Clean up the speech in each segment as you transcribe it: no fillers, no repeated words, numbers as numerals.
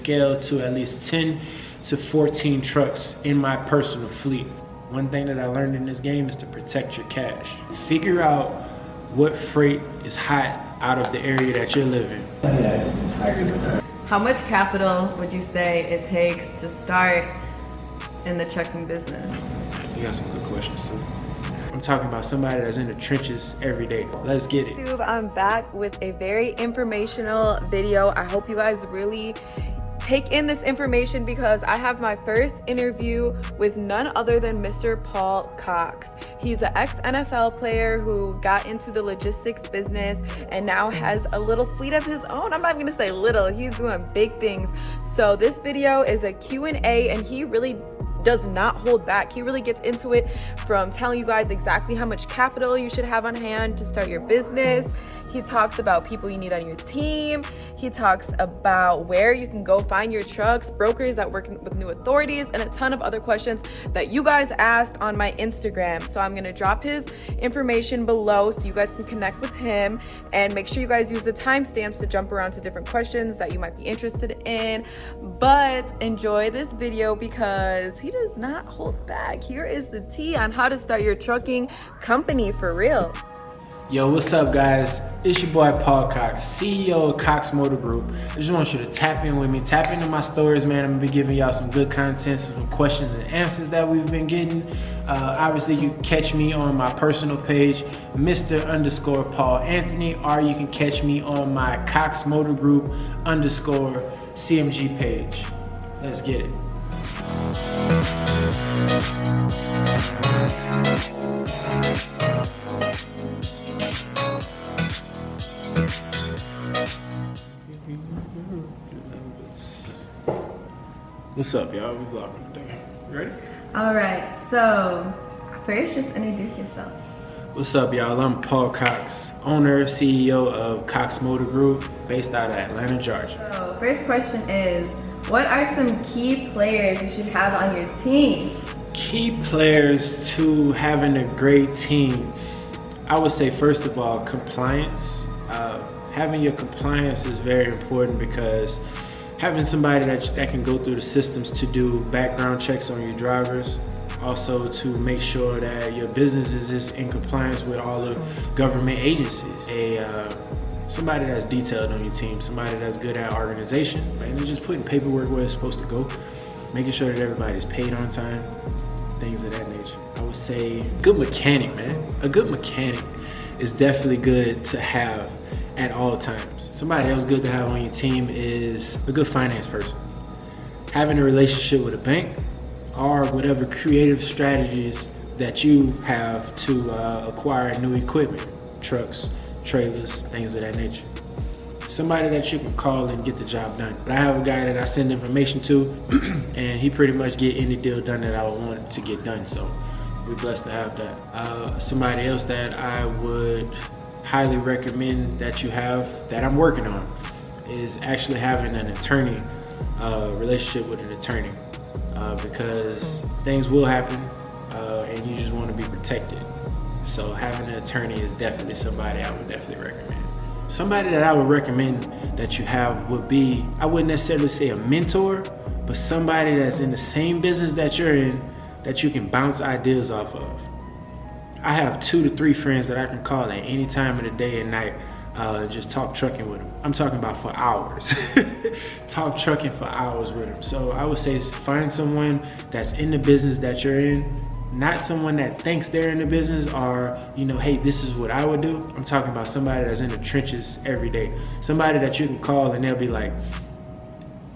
scale to at least 10 to 14 trucks in my personal fleet. One thing that I learned in this game is to protect your cash. Figure out what freight is hot out of the area that you're living. How much capital would you say it takes to start in the trucking business? You got some good questions too. I'm talking about somebody that's in the trenches every day. Let's get it. YouTube, I'm back with a very informational video. I hope you guys really take in this information because I have my first interview with none other than Mr. Paul Cox. He's an ex-NFL player who got into the logistics business and now has a little fleet of his own. I'm not even gonna say little, he's doing big things. So this video is a Q&A and he really does not hold back. He really gets into it from telling you guys exactly how much capital you should have on hand to start your business. He talks about people you need on your team. He talks about where you can go find your trucks, brokers that work with new authorities, and a ton of other questions that you guys asked on my Instagram. So I'm gonna drop his information below so you guys can connect with him, and make sure you guys use the timestamps to jump around to different questions that you might be interested in. But enjoy this video because he does not hold back. Here is the tea on how to start your trucking company for real. Yo, what's up guys? It's your boy Paul Cox, CEO of Cox Motor Group. I just want you to tap in with me, tap into my stories, man. I'm gonna be giving y'all some good content, some questions and answers that we've been getting. Obviously you can catch me on my personal page, Mr._Paul Anthony, or you can catch me on my Cox Motor Group _CMG page. Let's get it. What's up, y'all? We vlogging today. You ready? All right, so first just introduce yourself. What's up, y'all? I'm Paul Cox, owner, CEO of Cox Motor Group, based out of Atlanta, Georgia. So first question is, what are some key players you should have on your team? Key players to having a great team. I would say, first of all, compliance. Having your compliance is very important because having somebody that can go through the systems to do background checks on your drivers, also to make sure that your business is just in compliance with all the government agencies. Somebody that's detailed on your team, somebody that's good at organization, and then just putting paperwork where it's supposed to go, making sure that everybody's paid on time, things of that nature. I would say good mechanic, man. A good mechanic is definitely good to have at all times. Somebody else good to have on your team is a good finance person. Having a relationship with a bank or whatever creative strategies that you have to acquire new equipment, trucks, trailers, things of that nature. Somebody that you can call and get the job done. But I have a guy that I send information to and he pretty much get any deal done that I would want to get done. So we're blessed to have that. Somebody else that I would highly recommend that you have, that I'm working on, is actually having an attorney, relationship with an attorney, because things will happen and you just want to be protected. So having an attorney is definitely somebody I would definitely recommend. Somebody that I would recommend that you have would be, I wouldn't necessarily say a mentor, but somebody that's in the same business that you're in that you can bounce ideas off of. I have 2 to 3 friends that I can call at any time of the day and night, just talk trucking with them. I'm talking about for hours. Talk trucking for hours with them. So I would say find someone that's in the business that you're in, not someone that thinks they're in the business or, you know, hey, this is what I would do. I'm talking about somebody that's in the trenches every day. Somebody that you can call and they'll be like,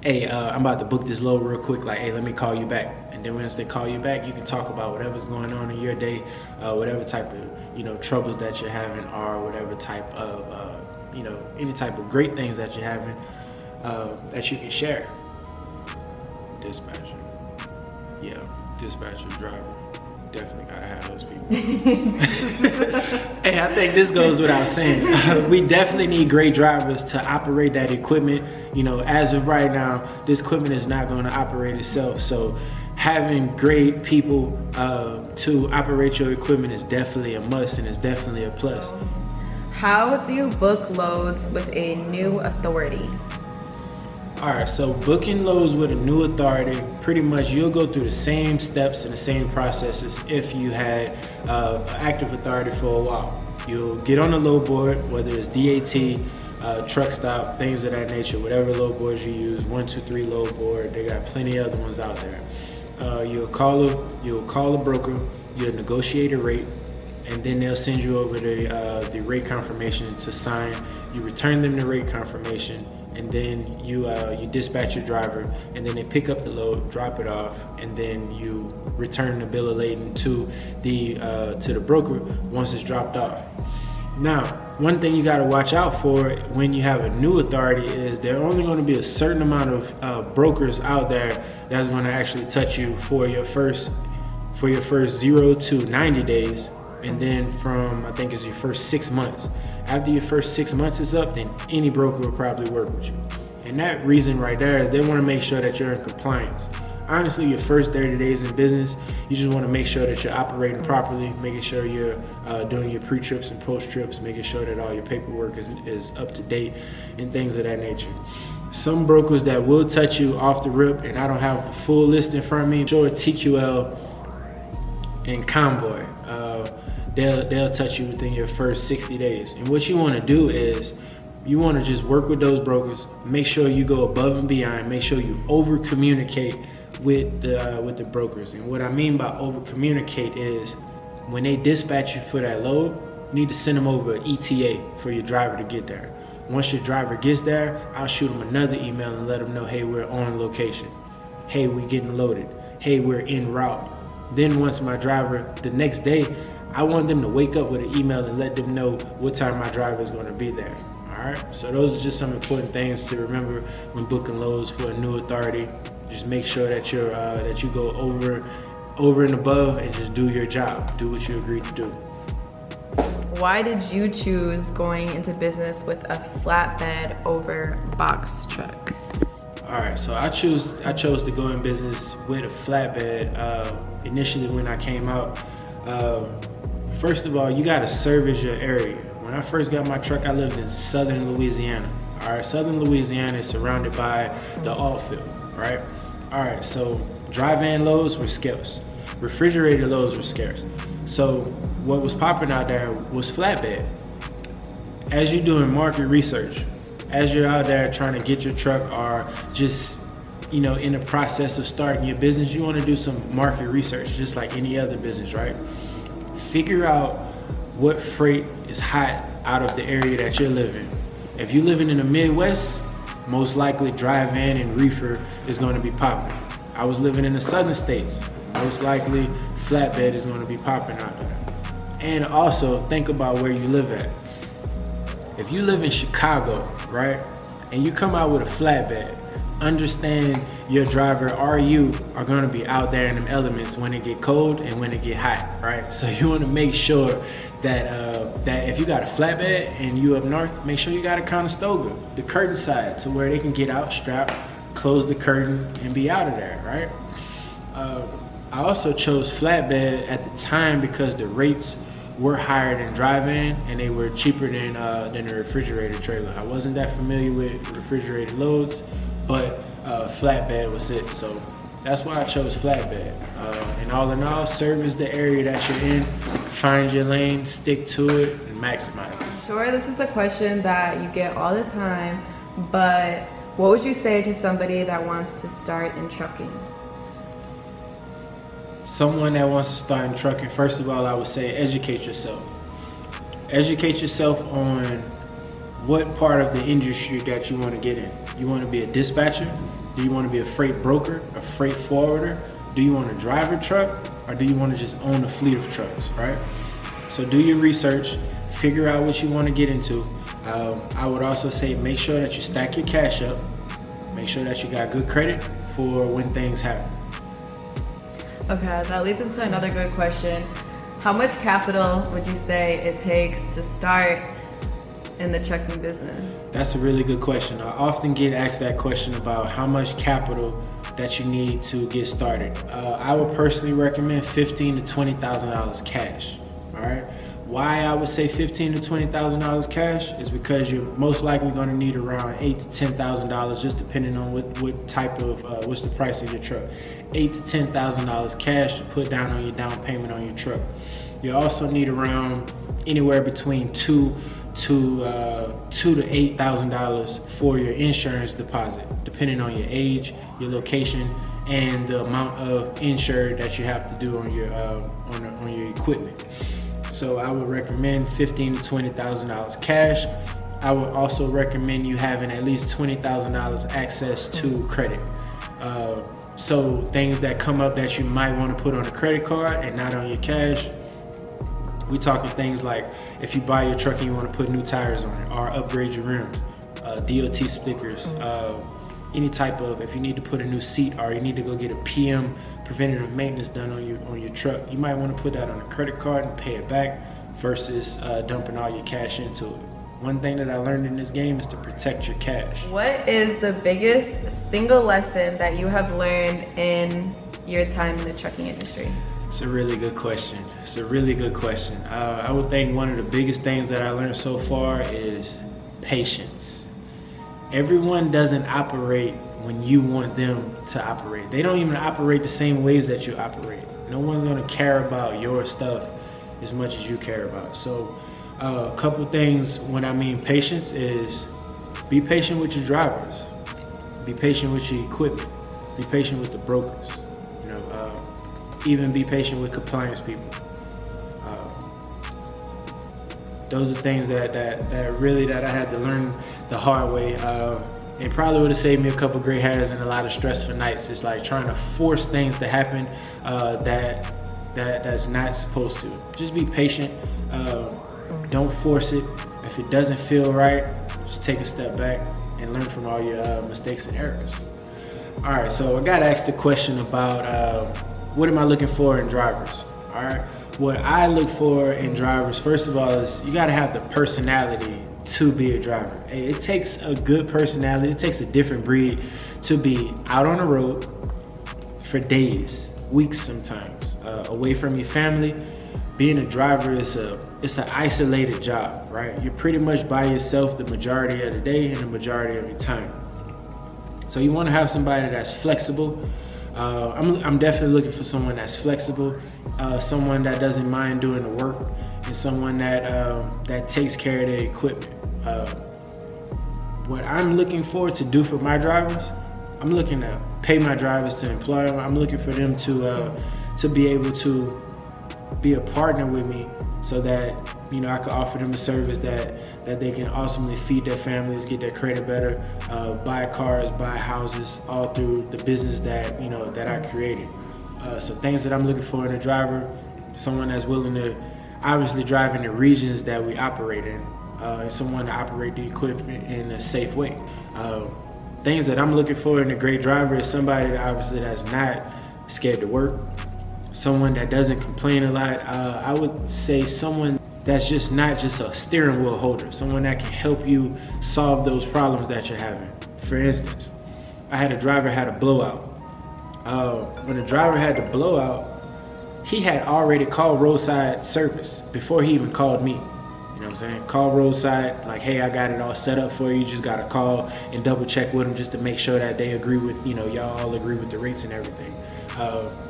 hey, I'm about to book this load real quick, like, hey, let me call you back. And then once they call you back, you can talk about whatever's going on in your day, whatever type of, you know, troubles that you're having, or whatever type of, you know, any type of great things that you're having that you can share. Dispatcher. Yeah, dispatcher, driver. Definitely gotta have those people. Hey, I think this goes without saying. We definitely need great drivers to operate that equipment. You know, as of right now, this equipment is not gonna operate itself. So having great people to operate your equipment is definitely a must, and it's definitely a plus. How do you book loads with a new authority? All right, so booking loads with a new authority, pretty much you'll go through the same steps and the same processes if you had active authority for a while. You'll get on a load board, whether it's DAT, truck stop, things of that nature, whatever load boards you use, 123 load board, they got plenty of other ones out there. You'll call a broker, you'll negotiate a rate, and then they'll send you over the rate confirmation to sign. You return them the rate confirmation, and then you dispatch your driver, and then they pick up the load, drop it off, and then you return the bill of lading to the broker once it's dropped off. Now, one thing you got to watch out for when you have a new authority is there are only going to be a certain amount of brokers out there that's going to actually touch you for your first 0 to 90 days. And then from, I think it's your first 6 months. After your first 6 months is up, then any broker will probably work with you. And that reason right there is they want to make sure that you're in compliance. Honestly, your first 30 days in business, you just want to make sure that you're operating properly, making sure you're doing your pre-trips and post-trips, making sure that all your paperwork is up to date and things of that nature. Some brokers that will touch you off the rip, and I don't have the full list in front of me, sure TQL and Convoy. They'll touch you within your first 60 days. And what you want to do is you want to just work with those brokers, make sure you go above and beyond, make sure you over communicate with the brokers. And what I mean by over communicate is when they dispatch you for that load, you need to send them over an ETA for your driver to get there. Once your driver gets there, I'll shoot them another email and let them know, hey, we're on location. Hey, we're getting loaded. Hey, we're en route. Then once my driver, the next day, I want them to wake up with an email and let them know what time my driver is going to be there. All right, so those are just some important things to remember when booking loads for a new authority. Just make sure that you go over and above and just do your job. Do what you agreed to do. Why did you choose going into business with a flatbed over box truck? All right, so I chose to go in business with a flatbed initially when I came out. First of all, you got to service your area. When I first got my truck, I lived in southern Louisiana. All right, southern Louisiana is surrounded by the oil field, right? All right, so dry-van loads were scarce. Refrigerator loads were scarce. So what was popping out there was flatbed. As you're doing market research, as you're out there trying to get your truck or just, in the process of starting your business, you want to do some market research just like any other business, right? Figure out what freight is hot out of the area that you're living. If you're living in the Midwest, most likely dry van and reefer is going to be popping. I was living in the southern states, most likely flatbed is going to be popping out there. And also think about where you live at. If you live in Chicago, right, and you come out with a flatbed, understand your driver or you are going to be out there in them elements when it get cold and when it get hot, right? So you want to make sure that if you got a flatbed and you up north, make sure you got a Conestoga, the curtain side, to where they can get out, strap, close the curtain, and be out of there, right? I also chose flatbed at the time because the rates were higher than dry van and they were cheaper than a refrigerator trailer. I wasn't that familiar with refrigerated loads, but flatbed was it. So that's why I chose flatbed. And all in all, service the area that you're in, find your lane, stick to it, and maximize it. Sure, this is a question that you get all the time, but what would you say to somebody that wants to start in trucking? Someone that wants to start in trucking, first of all, I would say educate yourself. Educate yourself on what part of the industry that you want to get in. You want to be a dispatcher? Do you want to be a freight broker, a freight forwarder? Do you want to drive a truck, or do you want to just own a fleet of trucks, right? So do your research, figure out what you want to get into. I would also say make sure that you stack your cash up, make sure that you got good credit for when things happen. Okay, that leads into another good question. How much capital would you say it takes to start in the trucking business? That's a really good question. I often get asked that question about how much capital that you need to get started. I would personally recommend $15,000 to $20,000 cash. All right. Why I would say $15,000 to $20,000 cash is because you're most likely going to need around $8,000 to $10,000, just depending on what type of what's the price of your truck. $8,000 to $10,000 cash to put down on your down payment on your truck. You also need around anywhere between $2,000 to $8,000 for your insurance deposit, depending on your age, your location, and the amount of insured that you have to do on your equipment. So I would recommend $15,000 to $20,000 cash. I would also recommend you having at least $20,000 access to credit. So things that come up that you might want to put on a credit card and not on your cash. We talking things like if you buy your truck and you want to put new tires on it, or upgrade your rims, DOT stickers, any type of, if you need to put a new seat, or you need to go get a PM, preventative maintenance, done on your truck, you might want to put that on a credit card and pay it back versus dumping all your cash into it. One thing that I learned in this game is to protect your cash. What is the biggest single lesson that you have learned in your time in the trucking industry? It's a really good question. I would think one of the biggest things that I learned so far is patience. Everyone doesn't operate when you want them to operate. They don't even operate the same ways that you operate. No one's gonna care about your stuff as much as you care about. So a couple things when I mean patience is be patient with your drivers, be patient with your equipment, be patient with the brokers, even be patient with compliance people. Those are things that I had to learn the hard way. It probably would have saved me a couple gray hairs and a lot of stressful nights. It's like trying to force things to happen that's not supposed to. Just be patient. Don't force it. If it doesn't feel right, just take a step back and learn from all your mistakes and errors. All right, so I got asked a question about what am I looking for in drivers? All right, what I look for in drivers, first of all, is you got to have the personality to be a driver. It takes a good personality. It takes a different breed to be out on the road for days, weeks sometimes, away from your family. Being a driver is it's an isolated job, right? You're pretty much by yourself the majority of the day and the majority of your time. So you want to have somebody that's flexible. I'm definitely looking for someone that's flexible, someone that doesn't mind doing the work, and someone that takes care of their equipment. What I'm looking for to do for my drivers, I'm looking to pay my drivers to employ them. I'm looking for them to be able to be a partner with me, so that I could offer them a service that they can ultimately feed their families, get their credit better, buy cars, buy houses, all through the business that I created. So things that I'm looking for in a driver: someone that's willing to obviously drive in the regions that we operate in, and someone to operate the equipment in a safe way. Things that I'm looking for in a great driver is somebody that obviously that's not scared to work, someone that doesn't complain a lot. I would say someone that's just not just a steering wheel holder, someone that can help you solve those problems that you're having. For instance, I had a driver had a blowout. When the driver had the blowout, he had already called roadside service before he even called me. You know what I'm saying? Call roadside, like, hey, I got it all set up for you. You just got to call and double check with them just to make sure that they agree with, y'all all agree with the rates and everything.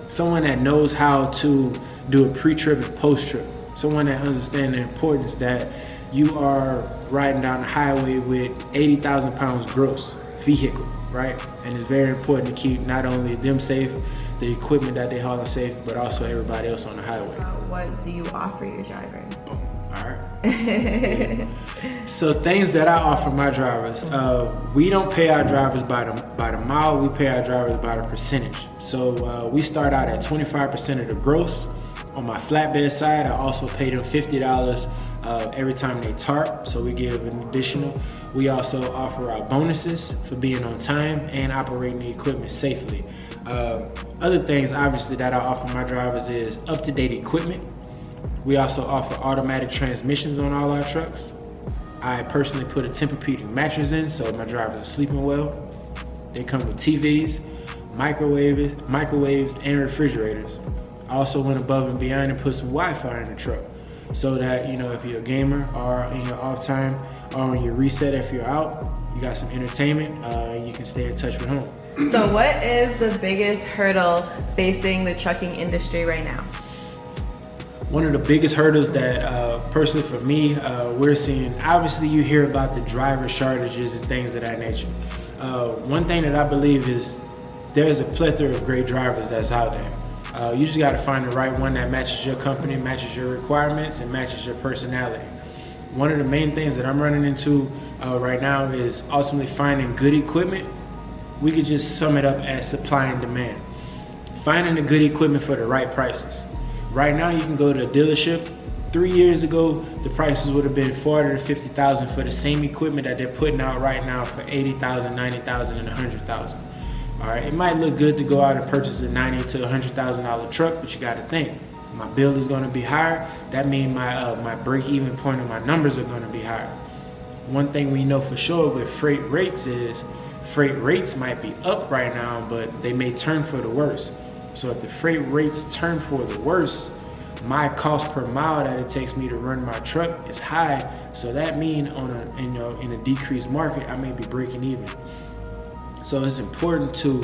Someone that knows how to do a pre-trip and post-trip. Someone that understands the importance that you are riding down the highway with 80,000 pounds gross vehicle, right? And it's very important to keep not only them safe, the equipment that they haul is safe, but also everybody else on the highway. What do you offer your drivers? All right. So things that I offer my drivers, we don't pay our drivers by the mile, we pay our drivers by the percentage. So we start out at 25% of the gross. On my flatbed side, I also pay them $50 every time they tarp, so we give an additional. We also offer our bonuses for being on time and operating the equipment safely. Other things, obviously, that I offer my drivers is up-to-date equipment. We also offer automatic transmissions on all our trucks. I personally put a Tempur-Pedic mattress in, so my drivers are sleeping well. They come with TVs, microwaves, and refrigerators. I also went above and beyond and put some Wi-Fi in the truck. so that, you know, if you're a gamer or in your off time or on your reset, if you're out, you got some entertainment, you can stay in touch with home. So what is the biggest hurdle facing the trucking industry right now? One of the biggest hurdles that personally for me, we're seeing, obviously you hear about the driver shortages and things of that nature. One thing that I believe is there's a plethora of great drivers that's out there. You just got to find the right one that matches your company, matches your requirements, and matches your personality. One of the main things that I'm running into right now is ultimately finding good equipment. We could just sum it up as supply and demand. Finding the good equipment for the right prices. Right now you can go to a dealership. 3 years ago, the prices would have been $40,000 to $50,000 for the same equipment that they're putting out right now for $80,000, $90,000, and $100,000. All right, it might look good to go out and purchase a $90,000 to $100,000 truck, but you got to think, my bill is going to be higher. That means my break-even point of my numbers are going to be higher. One thing we know for sure with freight rates is freight rates might be up right now, but they may turn for the worse. So if the freight rates turn for the worse, my cost per mile that it takes me to run my truck is high. So that means in a decreased market, I may be breaking even. So it's important to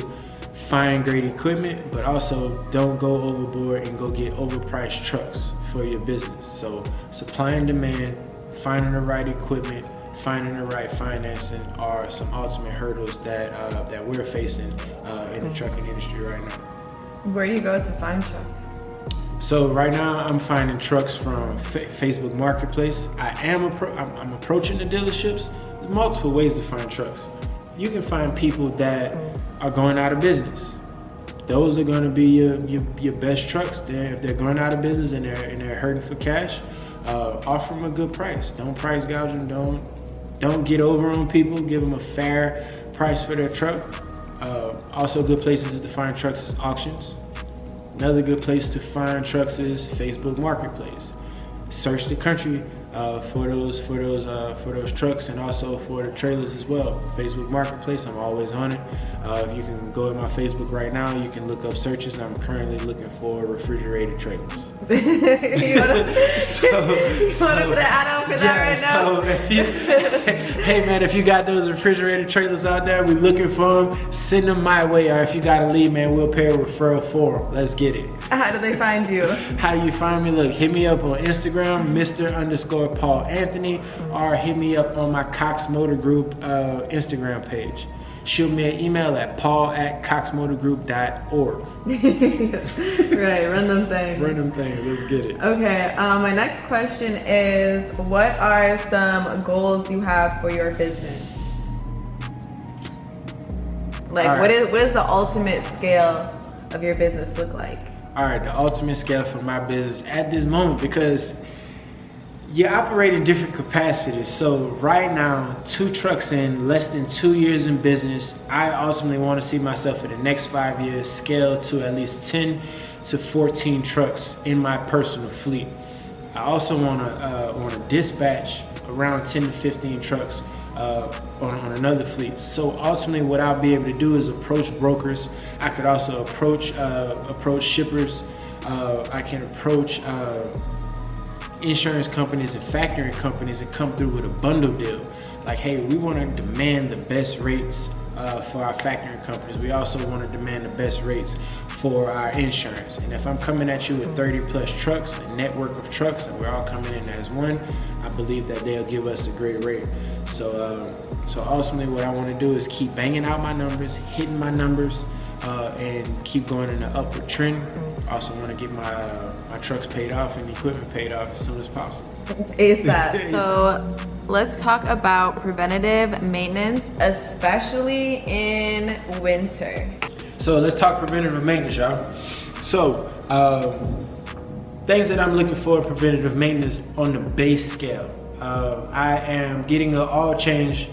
find great equipment, but also don't go overboard and go get overpriced trucks for your business. So supply and demand, finding the right equipment, finding the right financing are some ultimate hurdles that we're facing in the trucking industry right now. Where do you go to find trucks? So right now I'm finding trucks from Facebook Marketplace. I'm approaching the dealerships. There's multiple ways to find trucks. You can find people that are going out of business. Those are going to be your best trucks. If they're going out of business and they're hurting for cash, offer them a good price. Don't price gouge them. Don't get over on people. Give them a fair price for their truck. Also good places to find trucks is auctions. Another good place to find trucks is Facebook Marketplace. Search the country for those trucks and also for the trailers as well. Facebook Marketplace, I'm always on it. If you can go to my Facebook right now, you can look up searches. I'm currently looking for refrigerated trailers. you want to put an ad out for that right now? So hey man, if you got those refrigerated trailers out there, we're looking for them. Send them my way, or if you got a lead, man, we'll pay a referral for them. Let's get it. How do they find you? How do you find me? Look, hit me up on Instagram, Mr._Paul Anthony, or hit me up on my Cox Motor Group Instagram page. Shoot me an email at paul@coxmotorgroup.org. Right, run them things. Run them things, let's get it. Okay, my next question is, what are some goals you have for your business? Like, right. What is the ultimate scale of your business look like? All right, the ultimate scale for my business at this moment, because you operate in different capacities. So right now, 2 trucks in, less than 2 years in business, I ultimately want to see myself in the next 5 years scale to at least 10 to 14 trucks in my personal fleet. I also want to dispatch around 10 to 15 trucks on another fleet. So ultimately what I'll be able to do is approach brokers. I could also approach shippers. I can approach insurance companies and factoring companies and come through with a bundle deal. Like, hey, we want to demand the best rates for our factoring companies. We also want to demand the best rates for our insurance. And if I'm coming at you with 30 plus trucks, a network of trucks, and we're all coming in as one, I believe that they'll give us a great rate. So ultimately what I want to do is keep banging out my numbers, hitting my numbers, and keep going in an upward trend. I also want to get my trucks paid off and equipment paid off as soon as possible. ASAP. So let's talk about preventative maintenance, especially in winter. So let's talk preventative maintenance, y'all. So things that I'm looking for in preventative maintenance on the base scale. I am getting an oil change,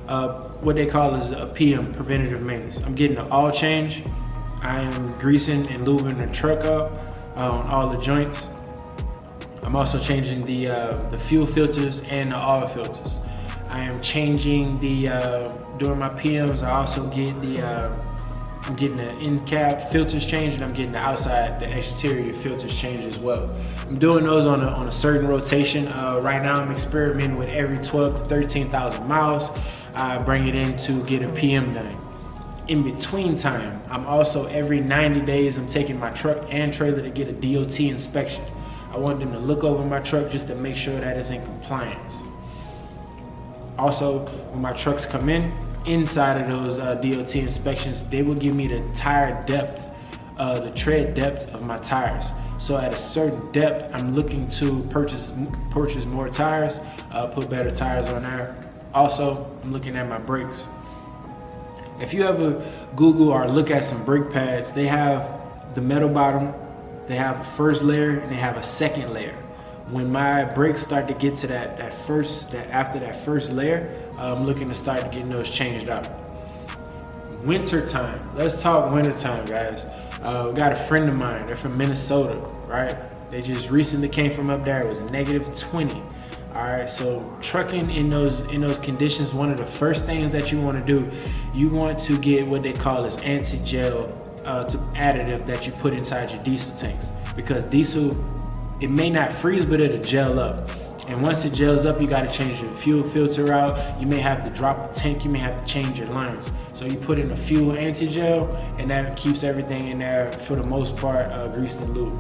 what they call is a PM, preventative maintenance. I'm getting an oil change. I am greasing and lubing the truck up on all the joints. I'm also changing the fuel filters and the oil filters. I am changing during my PMs, I also get I'm getting the in-cab filters changed, and I'm getting the outside, the exterior filters changed as well. I'm doing those on a certain rotation. Right now I'm experimenting with every 12 to 13,000 miles. I bring it in to get a PM done. In between time, I'm also every 90 days, I'm taking my truck and trailer to get a DOT inspection. I want them to look over my truck just to make sure that it's in compliance. Also, when my trucks come in, inside of those DOT inspections, they will give me the tire depth, the tread depth of my tires. So at a certain depth, I'm looking to purchase more tires, put better tires on there. Also, I'm looking at my brakes. If you ever Google or look at some brake pads, they have the metal bottom, they have a first layer, and they have a second layer. When my brakes start to get to after that first layer, I'm looking to start getting those changed out. Winter time. Let's talk winter time, guys. We got a friend of mine. They're from Minnesota, right? They just recently came from up there. It was -20. All right, so trucking in those conditions, one of the first things that you want to do, you want to get what they call as anti-gel additive that you put inside your diesel tanks, because diesel, it may not freeze, but it'll gel up. And once it gels up, you got to change your fuel filter out. You may have to drop the tank. You may have to change your lines. So you put in a fuel anti-gel, and that keeps everything in there for the most part greased and lubed.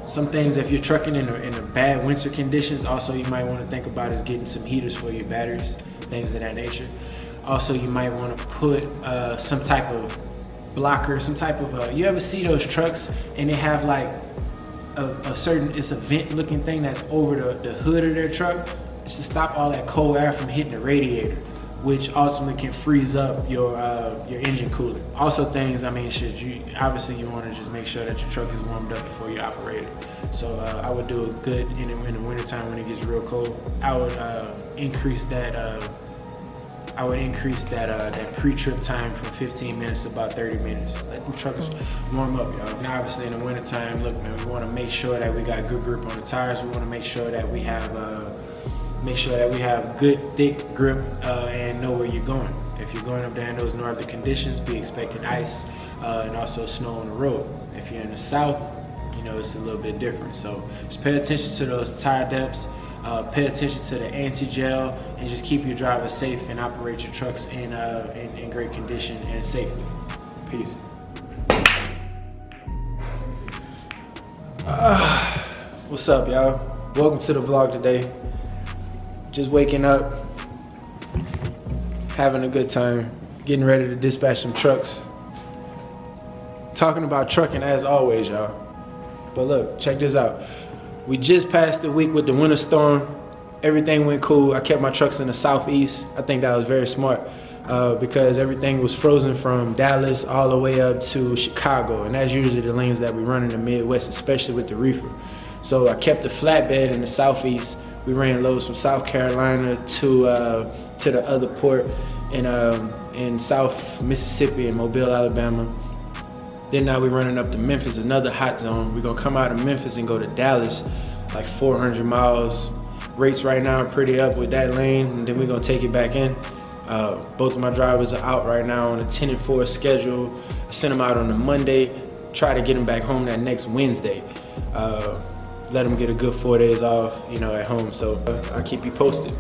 Some things, if you're trucking in a bad winter conditions, also you might want to think about is getting some heaters for your batteries, things of that nature. Also, you might want to put some type of blocker, some type of, you ever see those trucks and they have like it's a vent looking thing that's over the hood of their truck. It's to stop all that cold air from hitting the radiator, which ultimately can freeze up your engine coolant. Also things, I mean, obviously you want to just make sure that your truck is warmed up before you operate it. So I would do a good in the wintertime when it gets real cold. I would increase that pre-trip time from 15 minutes to about 30 minutes. Let the truckers warm up, y'all. And obviously in the wintertime, look, man, we want to make sure that we got good grip on the tires. We want to make sure that we have good thick grip and know where you're going. If you're going up there in those northern conditions, be expecting ice and also snow on the road. If you're in the south, you know, it's a little bit different. So just pay attention to those tire depths, pay attention to the anti-gel, and just keep your drivers safe and operate your trucks in great condition and safely. Peace. What's up, y'all? Welcome to the vlog today. Just waking up, having a good time, getting ready to dispatch some trucks. Talking about trucking as always, y'all. But look, check this out. We just passed the week with the winter storm. Everything went cool. I kept my trucks in the southeast. I think that was very smart because everything was frozen from Dallas all the way up to Chicago. And that's usually the lanes that we run in the Midwest, especially with the reefer. So I kept the flatbed in the southeast. We ran loads from South Carolina to the other port in South Mississippi and Mobile, Alabama. Then now we're running up to Memphis, another hot zone. We're gonna come out of Memphis and go to Dallas, like 400 miles. Rates right now are pretty up with that lane, and then we're gonna take it back in. Both of my drivers are out right now on a 10 and 4 schedule. I sent them out on a Monday, try to get them back home that next Wednesday. Let them get a good 4 days off, you know, at home. So I'll keep you posted.